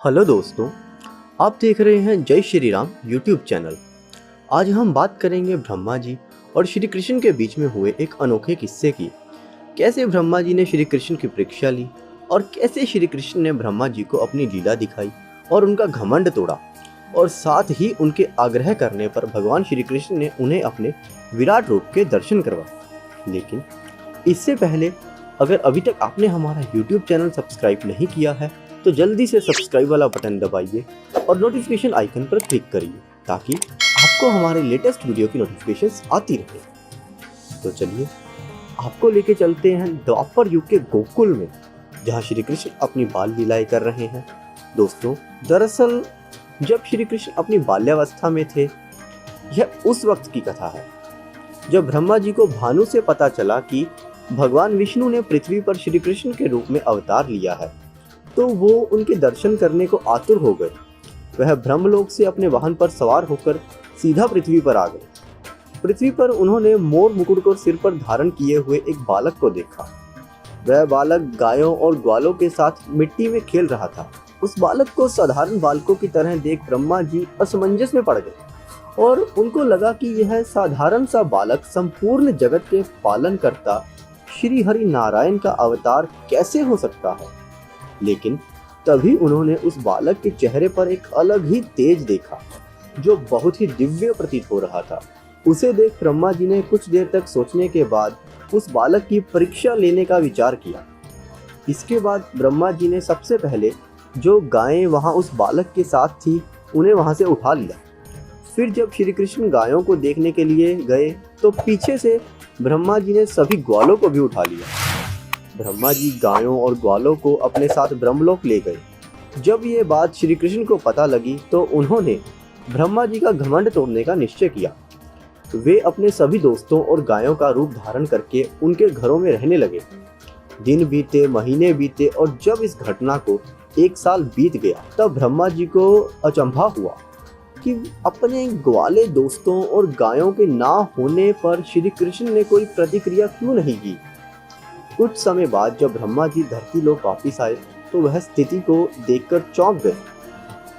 Hello दोस्तों, आप देख रहे हैं जय श्री राम यूट्यूब चैनल। आज हम बात करेंगे ब्रह्मा जी और श्री कृष्ण के बीच में हुए एक अनोखे किस्से की। कैसे ब्रह्मा जी ने श्री कृष्ण की परीक्षा ली और कैसे श्री कृष्ण ने ब्रह्मा जी को अपनी लीला दिखाई और उनका घमंड तोड़ा, और साथ ही उनके आग्रह करने पर भगवान श्री कृष्ण ने उन्हें अपने विराट रूप के दर्शन करवाए। लेकिन इससे पहले अगर अभी तक आपने हमारा यूट्यूब चैनल सब्सक्राइब नहीं किया है तो जल्दी से सब्सक्राइब वाला बटन दबाइए और नोटिफिकेशन आइकन पर क्लिक करिए ताकि आपको हमारे लेटेस्ट वीडियो की नोटिफिकेशंस आती रहे। तो चलिए आपको लेके चलते हैं द्वापर युग के गोकुल में, जहाँ श्री कृष्ण अपनी बाल लीलाएं कर रहे हैं। दोस्तों, दरअसल जब श्री कृष्ण अपनी बाल्यावस्था में थे, यह उस वक्त की कथा है जब ब्रह्मा जी को भानु से पता चला कि भगवान विष्णु ने पृथ्वी पर श्री कृष्ण के रूप में अवतार लिया है, तो वो उनके दर्शन करने को आतुर हो गए। वह ब्रह्मलोक से अपने वाहन पर सवार होकर सीधा पृथ्वी पर आ गए। पृथ्वी पर उन्होंने मोर मुकुट को सिर पर धारण किए हुए एक बालक को देखा। वह बालक गायों और ग्वालों के साथ मिट्टी में खेल रहा था। उस बालक को साधारण बालकों की तरह देख ब्रह्मा जी असमंजस में पड़ गए और उनको लगा कि यह साधारण सा बालक संपूर्ण जगत के पालनकर्ता श्री हरि नारायण का अवतार कैसे हो सकता है। लेकिन तभी उन्होंने उस बालक के चेहरे पर एक अलग ही तेज देखा जो बहुत ही दिव्य प्रतीत हो रहा था। उसे देख ब्रह्मा जी ने कुछ देर तक सोचने के बाद उस बालक की परीक्षा लेने का विचार किया। इसके बाद ब्रह्मा जी ने सबसे पहले जो गायें वहां उस बालक के साथ थी उन्हें वहां से उठा लिया। फिर जब श्री कृष्ण गायों को देखने के लिए गए तो पीछे से ब्रह्मा जी ने सभी ग्वालों को भी उठा लिया। ब्रह्मा जी गायों और ग्वालों को अपने साथ ब्रह्मलोक ले गए। जब ये बात श्री कृष्ण को पता लगी तो उन्होंने ब्रह्मा जी का घमंड तोड़ने का निश्चय किया। वे अपने सभी दोस्तों और गायों का रूप धारण करके उनके घरों में रहने लगे। दिन बीते, महीने बीते और जब इस घटना को 1 साल बीत गया तब ब्रह्मा जी को अचंभा हुआ कि अपने ग्वाले दोस्तों और गायों के ना होने पर श्री कृष्ण ने कोई प्रतिक्रिया क्यों नहीं की। कुछ समय बाद जब ब्रह्मा जी धरती लोक वापिस आए तो वह स्थिति को देखकर चौंक गए।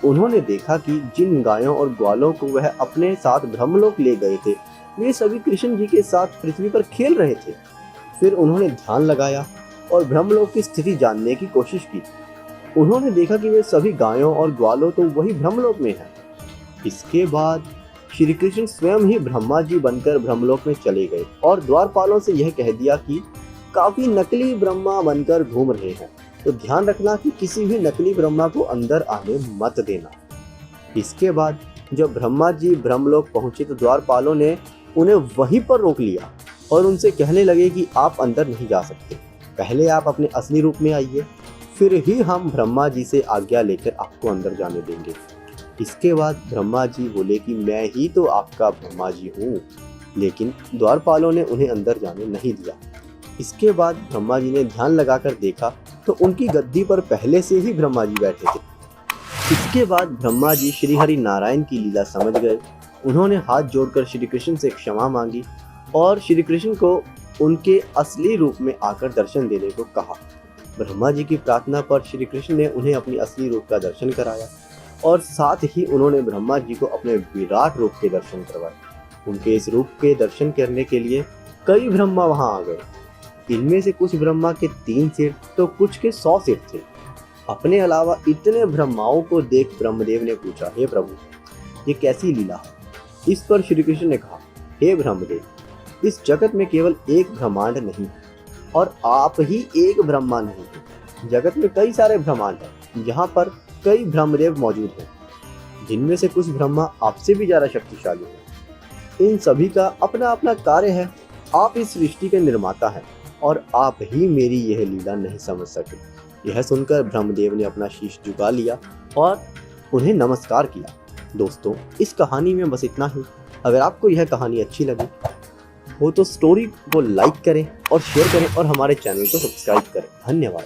उन्होंने देखा कि जिन गायों और ग्वालों को वह अपने साथ ब्रह्मलोक ले गए थे वे सभी कृष्ण जी के साथ पृथ्वी पर खेल रहे थे। फिर उन्होंने ध्यान लगाया और ब्रह्मलोक की स्थिति जानने की कोशिश की। उन्होंने देखा कि वे सभी गायों और ग्वालों तो वही ब्रह्मलोक में है। इसके बाद श्री कृष्ण स्वयं ही ब्रह्मा जी बनकर ब्रह्मलोक में चले गए और द्वारपालों से यह कह दिया कि काफी नकली ब्रह्मा बनकर घूम रहे हैं, तो ध्यान रखना कि किसी भी नकली ब्रह्मा को अंदर आने मत देना। इसके बाद जब ब्रह्मा जी ब्रह्मलोक पहुंचे तो द्वारपालों ने उन्हें वहीं पर रोक लिया और उनसे कहने लगे कि आप अंदर नहीं जा सकते, पहले आप अपने असली रूप में आइए, फिर ही हम ब्रह्मा जी से आज्ञा लेकर आपको अंदर जाने देंगे। इसके बाद ब्रह्मा जी बोले कि मैं ही तो आपका ब्रह्मा जी हूँ, लेकिन द्वारपालों ने उन्हें अंदर जाने नहीं दिया। इसके बाद ब्रह्मा जी ने ध्यान लगाकर देखा तो उनकी गद्दी पर पहले से ही ब्रह्मा जी बैठे थे। इसके बाद ब्रह्मा जी श्री हरि नारायण की लीला समझ गए। उन्होंने हाथ जोड़कर श्री कृष्ण से क्षमा मांगी और श्री कृष्ण को उनके असली रूप में आकर दर्शन देने को कहा। ब्रह्मा जी की प्रार्थना पर श्री कृष्ण ने उन्हें अपनी असली रूप का दर्शन कराया और साथ ही उन्होंने ब्रह्मा जी को अपने विराट रूप के दर्शन करवाए। उनके इस रूप के दर्शन करने के लिए कई ब्रह्मा वहां आ गए। इनमें से कुछ ब्रह्मा के 3 सिर तो कुछ के 100 सिर थे। अपने अलावा इतने ब्रह्माओं को देख ब्रह्मदेव ने पूछा, हे प्रभु, ये कैसी लीला है। इस पर श्री कृष्ण ने कहा, हे ब्रह्मदेव, इस जगत में केवल एक ब्रह्मांड नहीं और आप ही एक ब्रह्मा नहीं है। जगत में कई सारे ब्रह्मांड हैं जहाँ पर कई ब्रह्मदेव मौजूद हैं, जिनमें से कुछ ब्रह्मा आपसे भी ज्यादा शक्तिशाली हैं। इन सभी का अपना अपना कार्य है। आप इस सृष्टि के निर्माता हैं और आप ही मेरी यह लीला नहीं समझ सके। यह सुनकर ब्रह्मदेव ने अपना शीश झुका लिया और उन्हें नमस्कार किया। दोस्तों, इस कहानी में बस इतना ही। अगर आपको यह कहानी अच्छी लगी हो तो स्टोरी को लाइक करें और शेयर करें और हमारे चैनल को सब्सक्राइब करें। धन्यवाद।